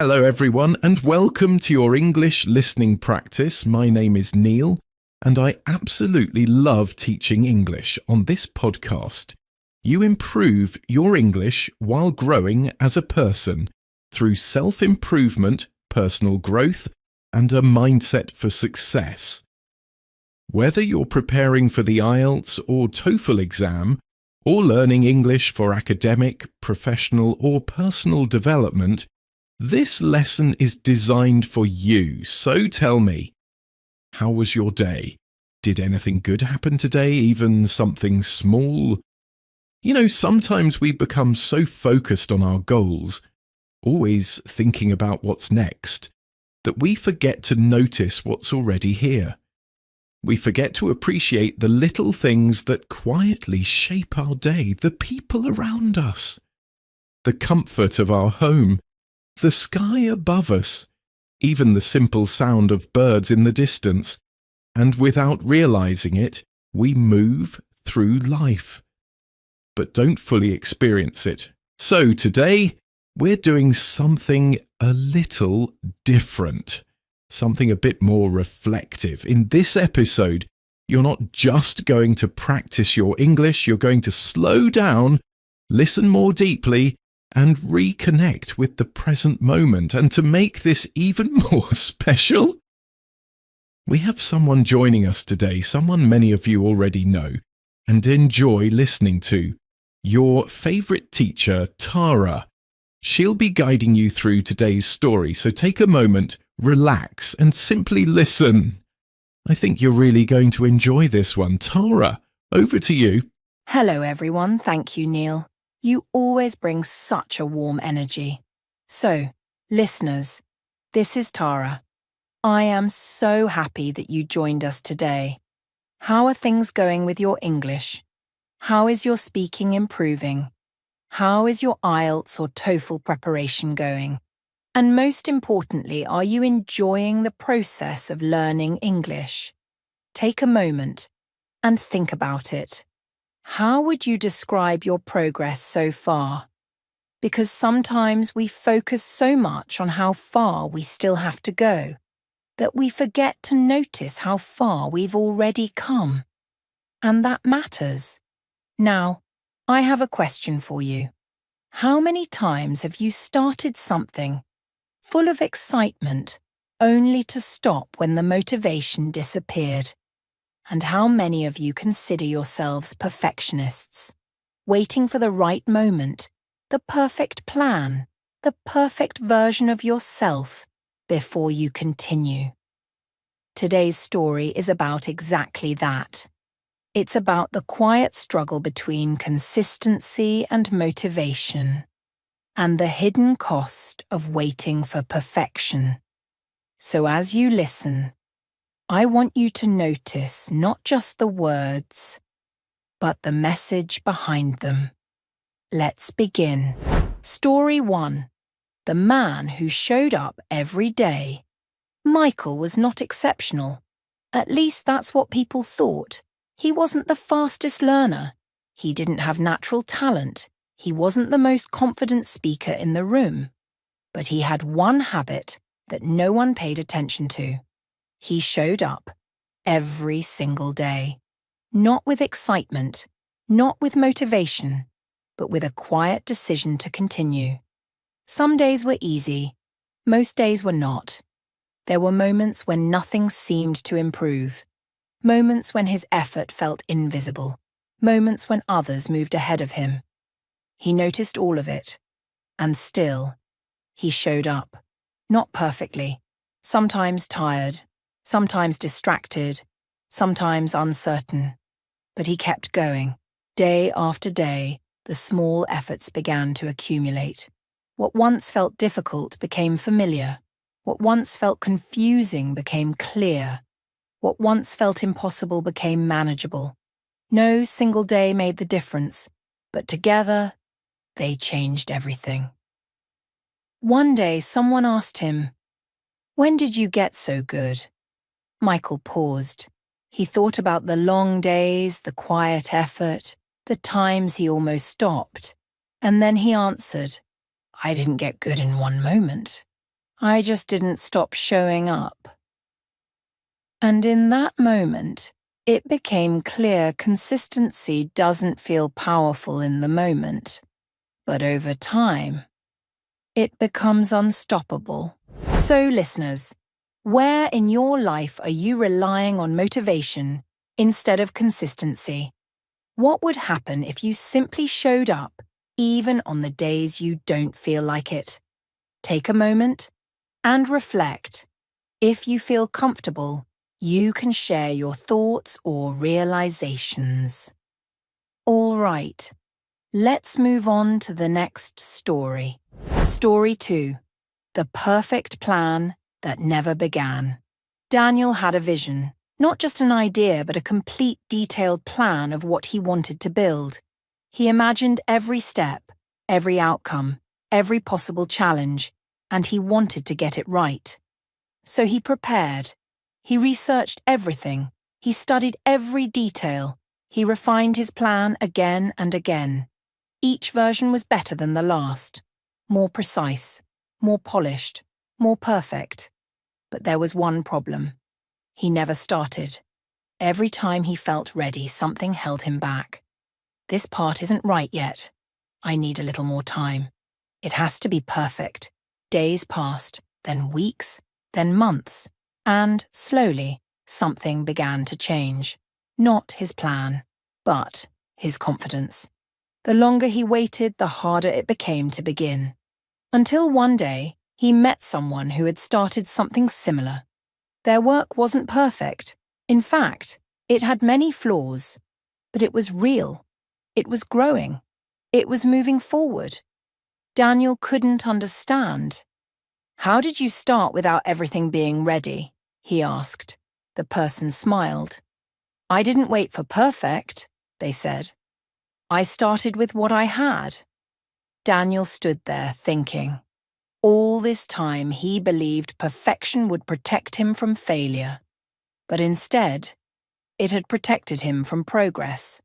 Hello everyone and welcome to your English listening practice. My name is Neil and I absolutely love teaching English on this podcast. You improve your English while growing as a person through self-improvement, personal growth and a mindset for success. Whether you're preparing for the IELTS or TOEFL exam or learning English for academic, professional or personal development, this lesson is designed for you, so tell me, how was your day? Did anything good happen today, even something small? You know, sometimes we become so focused on our goals, always thinking about what's next, that we forget to notice what's already here. We forget to appreciate the little things that quietly shape our day, the people around us, the comfort of our home, the sky above us, even the simple sound of birds in the distance, and without realizing it, we move through life, but don't fully experience it. So today, we're doing something a little different, something a bit more reflective. In this episode, you're not just going to practice your English, you're going to slow down, listen more deeply, and reconnect with the present moment. And to make this even more special, we have someone joining us today, someone many of you already know and enjoy listening to, your favourite teacher, Tara. She'll be guiding you through today's story, so take a moment, relax, and simply listen. I think you're really going to enjoy this one. Tara, over to you. Hello everyone, thank you Neil. You always bring such a warm energy. So, listeners, this is Tara. I am so happy that you joined us today. How are things going with your English? How is your speaking improving? How is your IELTS or TOEFL preparation going? And most importantly, are you enjoying the process of learning English? Take a moment and think about it. How would you describe your progress so far? Because sometimes we focus so much on how far we still have to go that we forget to notice how far we've already come. And that matters. Now, I have a question for you. How many times have you started something full of excitement only to stop when the motivation disappeared? And how many of you consider yourselves perfectionists, waiting for the right moment, the perfect plan, the perfect version of yourself before you continue? Today's story is about exactly that. It's about the quiet struggle between consistency and motivation, and the hidden cost of waiting for perfection. So as you listen, I want you to notice not just the words, but the message behind them. Let's begin. Story 1. The man who showed up every day. Michael was not exceptional. At least that's what people thought. He wasn't the fastest learner. He didn't have natural talent. He wasn't the most confident speaker in the room. But he had one habit that no one paid attention to. He showed up every single day, not with excitement, not with motivation, but with a quiet decision to continue. Some days were easy, most days were not. There were moments when nothing seemed to improve, moments when his effort felt invisible, moments when others moved ahead of him. He noticed all of it, and still, he showed up, not perfectly, sometimes tired, sometimes distracted, sometimes uncertain. But he kept going. Day after day, the small efforts began to accumulate. What once felt difficult became familiar. What once felt confusing became clear. What once felt impossible became manageable. No single day made the difference, but together, they changed everything. One day, someone asked him, "When did you get so good?" Michael paused. He thought about the long days, the quiet effort, the times he almost stopped. And then he answered, "I didn't get good in one moment. I just didn't stop showing up. And in that moment, it became clear consistency doesn't feel powerful in the moment, but over time, it becomes unstoppable. So, listeners, where in your life are you relying on motivation instead of consistency? What would happen if you simply showed up, even on the days you don't feel like it? Take a moment and reflect. If you feel comfortable, you can share your thoughts or realizations. All right, let's move on to the next story. Story 2. The perfect plan that never began. Daniel had a vision, not just an idea, but a complete detailed plan of what he wanted to build. He imagined every step, every outcome, every possible challenge, and he wanted to get it right. So he prepared. He researched everything. He studied every detail. He refined his plan again and again. Each version was better than the last, more precise, more polished, more perfect. But there was one problem. He never started. Every time he felt ready, something held him back. This part isn't right yet. I need a little more time. It has to be perfect. Days passed, then weeks, then months, and slowly something began to change. Not his plan, but his confidence. The longer he waited, the harder it became to begin. Until one day, he met someone who had started something similar. Their work wasn't perfect. In fact, it had many flaws, but it was real. It was growing. It was moving forward. Daniel couldn't understand. "How did you start without everything being ready?" he asked. The person smiled. "I didn't wait for perfect," they said. "I started with what I had." Daniel stood there thinking. All this time he believed perfection would protect him from failure. But instead, it had protected him from progress.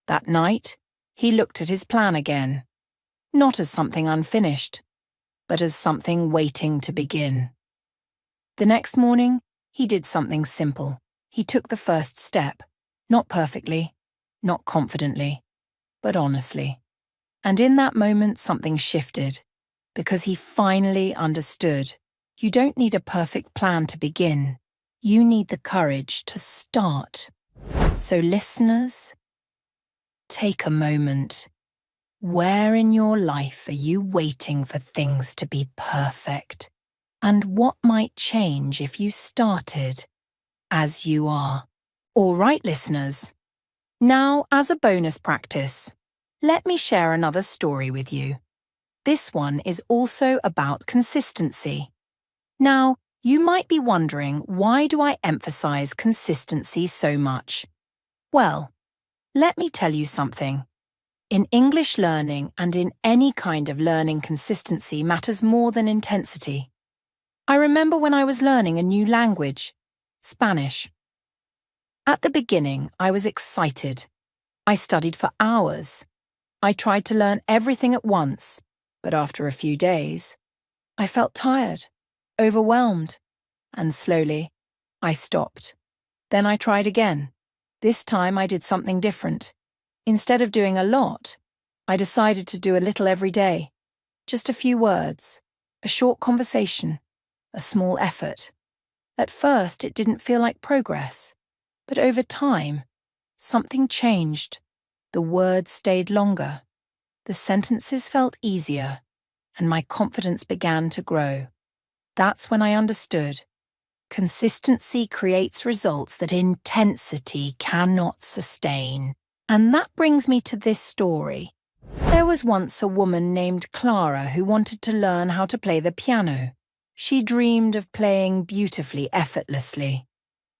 That night, he looked at his plan again, not as something unfinished, but as something waiting to begin. The next morning, he did something simple. He took the first step, not perfectly, not confidently, but honestly. And in that moment, something shifted, because he finally understood. You don't need a perfect plan to begin. You need the courage to start. So listeners, take a moment. Where in your life are you waiting for things to be perfect? And what might change if you started as you are? All right, listeners. Now, as a bonus practice, let me share another story with you. This one is also about consistency. Now, you might be wondering, why do I emphasize consistency so much? Well, let me tell you something. In English learning and in any kind of learning, consistency matters more than intensity. I remember when I was learning a new language, Spanish. At the beginning, I was excited. I studied for hours. I tried to learn everything at once, but after a few days, I felt tired, overwhelmed, and slowly, I stopped. Then I tried again. This time I did something different. Instead of doing a lot, I decided to do a little every day. Just a few words, a short conversation, a small effort. At first, it didn't feel like progress, but over time, something changed. The words stayed longer. The sentences felt easier, and my confidence began to grow. That's when I understood. Consistency creates results that intensity cannot sustain. And that brings me to this story. There was once a woman named Clara who wanted to learn how to play the piano. She dreamed of playing beautifully, effortlessly.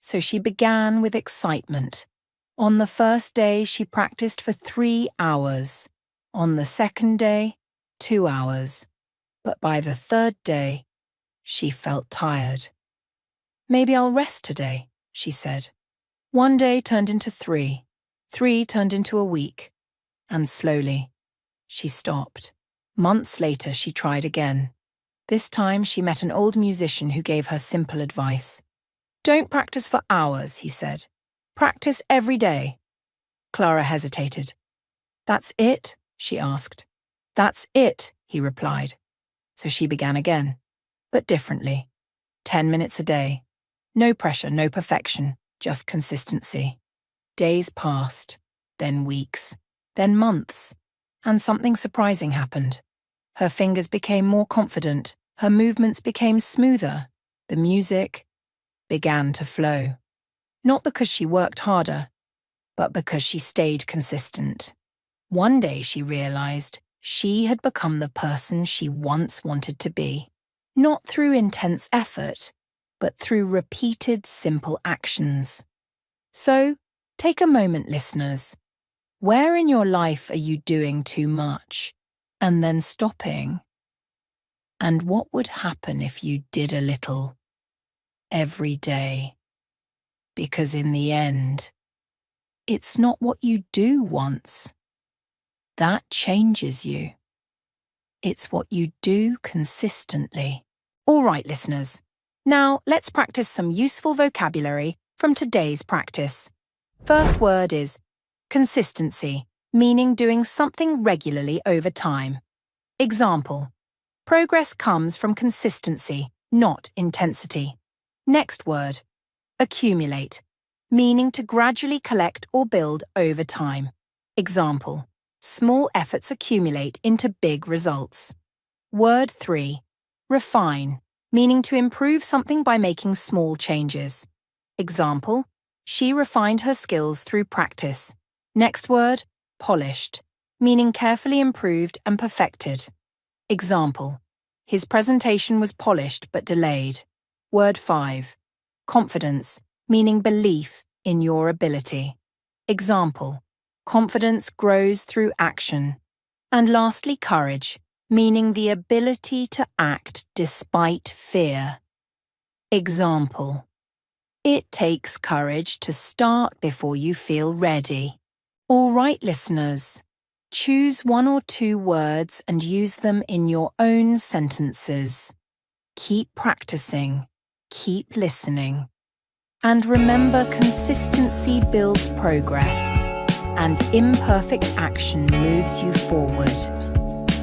So she began with excitement. On the first day, she practiced for 3 hours. On the second day, 2 hours. But by the third day, she felt tired. "Maybe I'll rest today," she said. 1 day turned into 3. 3 turned into a week. And slowly, she stopped. Months later, she tried again. This time she met an old musician who gave her simple advice. "Don't practice for hours," he said. "Practice every day." Clara hesitated. "That's it?" she asked. "That's it," he replied. So she began again, but differently. 10 minutes a day. No pressure, no perfection, just consistency. Days passed, then weeks, then months, and something surprising happened. Her fingers became more confident, her movements became smoother, the music began to flow. Not because she worked harder, but because she stayed consistent. One day she realized she had become the person she once wanted to be, not through intense effort, but through repeated simple actions. So, take a moment, listeners. Where in your life are you doing too much, and then stopping? And what would happen if you did a little every day? Because in the end, it's not what you do once that changes you. It's what you do consistently. All right, listeners. Now, let's practice some useful vocabulary from today's practice. First word is consistency, meaning doing something regularly over time. Example: progress comes from consistency, not intensity. Next word, accumulate, meaning to gradually collect or build over time. Example: small efforts accumulate into big results. Word 3, refine, meaning to improve something by making small changes. Example: she refined her skills through practice. Next word, polished, meaning carefully improved and perfected. Example: his presentation was polished but delayed. Word 5, confidence, meaning belief in your ability. Example: confidence grows through action. And lastly, courage, meaning the ability to act despite fear. Example: it takes courage to start before you feel ready. All right, listeners. Choose 1 or 2 words and use them in your own sentences. Keep practicing. Keep listening. And remember, consistency builds progress, and imperfect action moves you forward.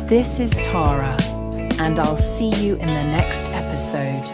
This is Tara, and I'll see you in the next episode.